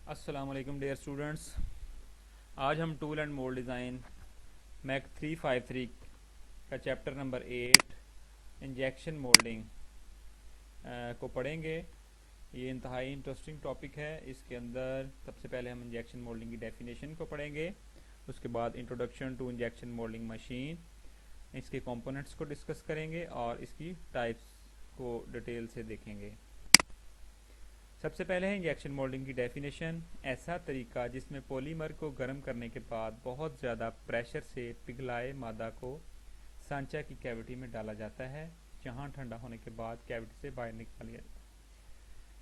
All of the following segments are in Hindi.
अस्सलाम वालेकुम डियर स्टूडेंट्स। आज हम tool and mould design MAC 353 का चैप्टर नंबर 8 इंजेक्शन मोल्डिंग को पढ़ेंगे। ये इंतहाई इंटरेस्टिंग टॉपिक है। इसके अंदर सबसे पहले हम इंजेक्शन मोल्डिंग की डेफिनेशन को पढ़ेंगे, उसके बाद introduction to injection moulding machine, इसके कंपोनेंट्स को डिस्कस करेंगे और इसकी टाइप्स को डिटेल से देखेंगे। सबसे पहले है इंजेक्शन मोल्डिंग की डेफिनेशन। ऐसा तरीका जिसमें पॉलीमर को गर्म करने के बाद बहुत ज़्यादा प्रेशर से पिघलाए मादा को सांचा की कैविटी में डाला जाता है, जहां ठंडा होने के बाद कैविटी से बाहर निकाल लिया जाता है।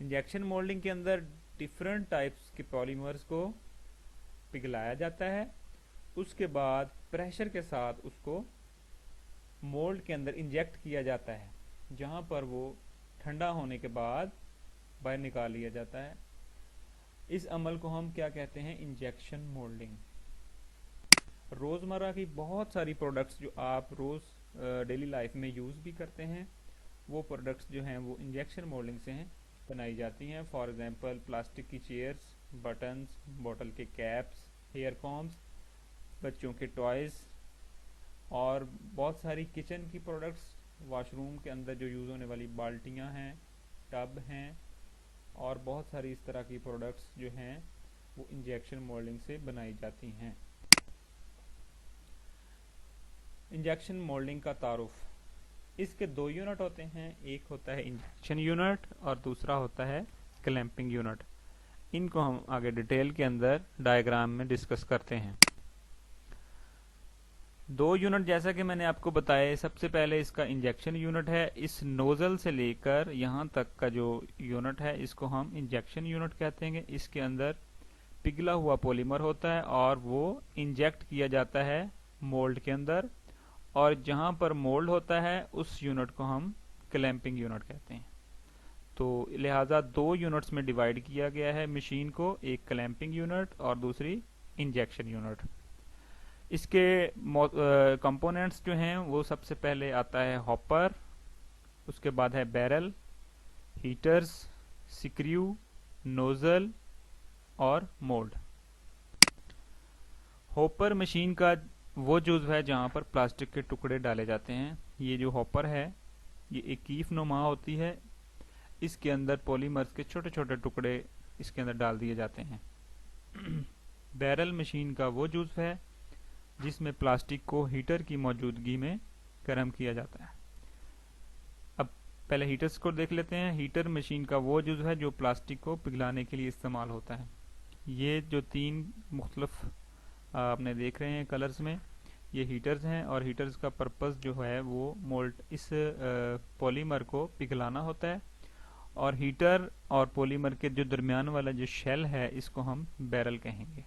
इंजेक्शन मोल्डिंग के अंदर डिफरेंट टाइप्स के पॉलीमर्स को पिघलाया जाता है, उसके बाद प्रेशर के साथ उसको मोल्ड के अंदर इंजेक्ट किया जाता है, जहां पर वो ठंडा होने के बाद बाहर निकाल लिया जाता है। इस अमल को हम क्या कहते हैं? Injection moulding. रोज़मर्रा की बहुत सारी प्रोडक्ट्स जो आप रोज़ डेली लाइफ में यूज़ भी करते हैं, वो प्रोडक्ट्स जो हैं वो इंजेक्शन मोल्डिंग से हैं बनाई जाती हैं। फॉर एग्जांपल प्लास्टिक की चेयर्स, बटन्स, बोतल के कैप्स, हेयर कॉम्स, बच्चों के टॉयज़ और बहुत सारी किचन की प्रोडक्ट्स, वॉशरूम के अंदर जो यूज़ होने वाली बाल्टियाँ हैं, टब हैं और बहुत सारी इस तरह की प्रोडक्ट्स जो हैं वो इंजेक्शन मोल्डिंग से बनाई जाती हैं। इंजेक्शन मोल्डिंग का तारुफ। इसके दो यूनिट होते हैं, एक होता है इंजेक्शन यूनिट और दूसरा होता है क्लैंपिंग यूनिट। इनको हम आगे डिटेल के अंदर डायग्राम में डिस्कस करते हैं। दो यूनिट जैसा कि मैंने आपको बताया, सबसे पहले इसका इंजेक्शन यूनिट है। इस नोजल से लेकर यहाँ तक का जो यूनिट है इसको हम इंजेक्शन यूनिट कहते हैं। इसके अंदर पिघला हुआ पॉलीमर होता है और वो इंजेक्ट किया जाता है मोल्ड के अंदर, और जहाँ पर मोल्ड होता है उस यूनिट को हम क्लैंपिंग यूनिट कहते हैं। तो लिहाजा दो यूनिट्स में डिवाइड किया गया है मशीन को, एक क्लैंपिंग यूनिट और दूसरी इंजेक्शन यूनिट। इसके कंपोनेंट्स जो हैं वो सबसे पहले आता है हॉपर, उसके बाद है बैरल, हीटर्स, स्क्रू, नोजल और मोल्ड। हॉपर मशीन का वो जुज़्व है जहां पर प्लास्टिक के टुकड़े डाले जाते हैं। ये जो हॉपर है ये एक कीफ नुमा होती है, इसके अंदर पॉलीमर्स के छोटे छोटे टुकड़े इसके अंदर डाल दिए जाते हैं। बैरल मशीन का वो जुज़्व है जिसमें प्लास्टिक को हीटर की मौजूदगी में गर्म किया जाता है। अब पहले हीटर्स को देख लेते हैं। हीटर मशीन का वो जुज़्व है जो प्लास्टिक को पिघलाने के लिए इस्तेमाल होता है। ये जो तीन मुख्तलिफ आपने देख रहे हैं कलर्स में, ये हीटर्स हैं और हीटर्स का पर्पस जो है वो मोल्ड इस पॉलीमर को पिघलाना होता है, और हीटर और पॉलीमर के जो दरमियान वाला जो शेल है इसको हम बैरल कहेंगे।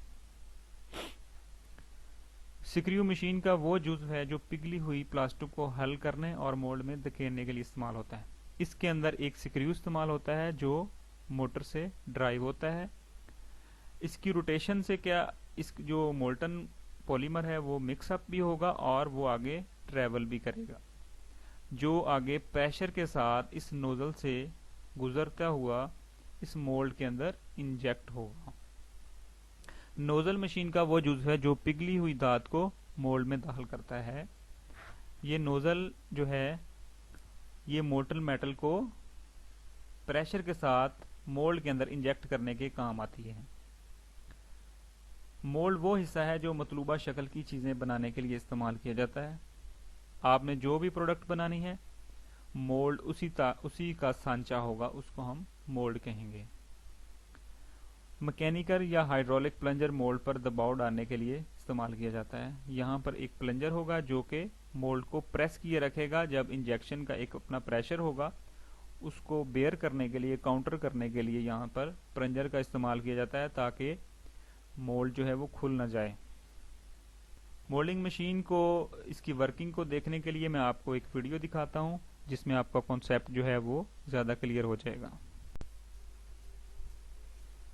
स्क्रू मशीन का वो जुज़्व है जो पिघली हुई प्लास्टिक को हल करने और मोल्ड में धकेलने के लिए इस्तेमाल होता है। इसके अंदर एक स्क्रू इस्तेमाल होता है जो मोटर से ड्राइव होता है। इसकी रोटेशन से क्या इस जो मोल्टन पॉलीमर है वो मिक्सअप भी होगा और वो आगे ट्रेवल भी करेगा, जो आगे प्रेशर के साथ इस नोजल से गुजरता हुआ इस मोल्ड के अंदर इंजेक्ट होगा। नोजल मशीन का वो जुज़ है जो पिघली हुई धात को मोल्ड में दाखिल करता है। ये नोजल जो है ये मोल्टन मेटल को प्रेशर के साथ मोल्ड के अंदर इंजेक्ट करने के काम आती है। मोल्ड वो हिस्सा है जो मतलूबा शक्ल की चीज़ें बनाने के लिए इस्तेमाल किया जाता है। आपने जो भी प्रोडक्ट बनानी है, मोल्ड उसी का सांचा होगा, उसको हम मोल्ड कहेंगे। मैकेनिकल या हाइड्रोलिक प्लंजर मोल्ड पर दबाव डालने के लिए इस्तेमाल किया जाता है। यहाँ पर एक प्लंजर होगा जो कि मोल्ड को प्रेस किए रखेगा। जब इंजेक्शन का एक अपना प्रेशर होगा उसको बेयर करने के लिए, काउंटर करने के लिए यहाँ पर प्लंजर का इस्तेमाल किया जाता है ताकि मोल्ड जो है वो खुल ना जाए। मोल्डिंग मशीन को, इसकी वर्किंग को देखने के लिए मैं आपको एक वीडियो दिखाता हूँ जिसमें आपका कॉन्सेप्ट जो है वो ज़्यादा क्लियर हो जाएगा।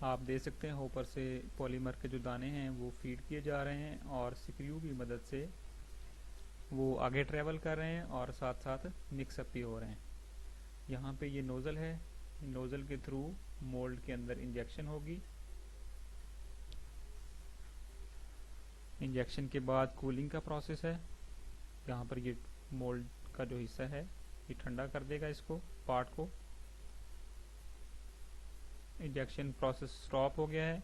आप देख सकते हैं ऊपर से पॉलीमर के जो दाने हैं वो फीड किए जा रहे हैं और स्क्रू की मदद से वो आगे ट्रेवल कर रहे हैं और साथ साथ मिक्सअप भी हो रहे हैं। यहाँ पे ये नोज़ल है, नोज़ल के थ्रू मोल्ड के अंदर इंजेक्शन होगी इंजेक्शन के बाद कूलिंग का प्रोसेस है। यहाँ पर ये मोल्ड का जो हिस्सा है ये ठंडा कर देगा इसको, पार्ट को। इंजेक्शन प्रोसेस स्टॉप हो गया है।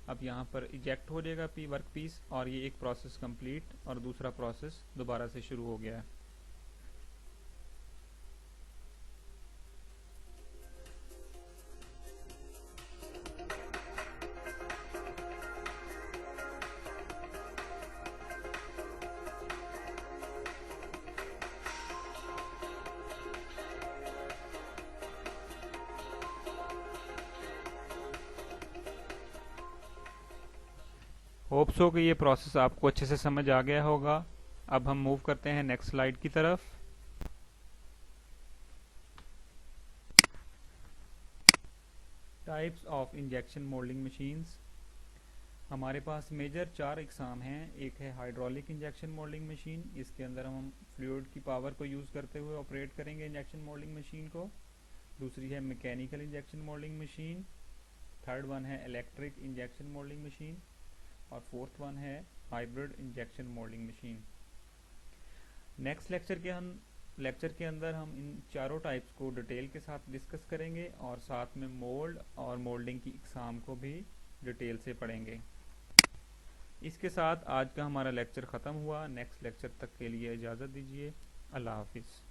अब यहाँ पर इजेक्ट हो जाएगा वर्क पीस, और ये एक प्रोसेस कंप्लीट और दूसरा प्रोसेस दोबारा से शुरू हो गया है। होप सो कि ये प्रोसेस आपको अच्छे से समझ आ गया होगा। अब हम मूव करते हैं नेक्स्ट स्लाइड की तरफ। Types of injection moulding machines. हमारे पास मेजर 4 इकसाम हैं। एक है हाइड्रोलिक इंजेक्शन मोल्डिंग मशीन, इसके अंदर हम फ्लूइड की पावर को यूज़ करते हुए ऑपरेट करेंगे इंजेक्शन मोल्डिंग मशीन को। दूसरी है mechanical injection moulding machine. Third one है इलेक्ट्रिक इंजेक्शन मोल्डिंग मशीन। और फोर्थ वन है hybrid injection moulding machine. Next lecture के अंदर हम इन चारों टाइप्स को डिटेल के साथ डिस्कस करेंगे, और साथ में मोल्ड और मोल्डिंग की इकसाम को भी डिटेल से पढ़ेंगे। इसके साथ आज का हमारा लेक्चर ख़त्म हुआ। नेक्स्ट लेक्चर तक के लिए इजाज़त दीजिए। अल्लाह हाफिज़।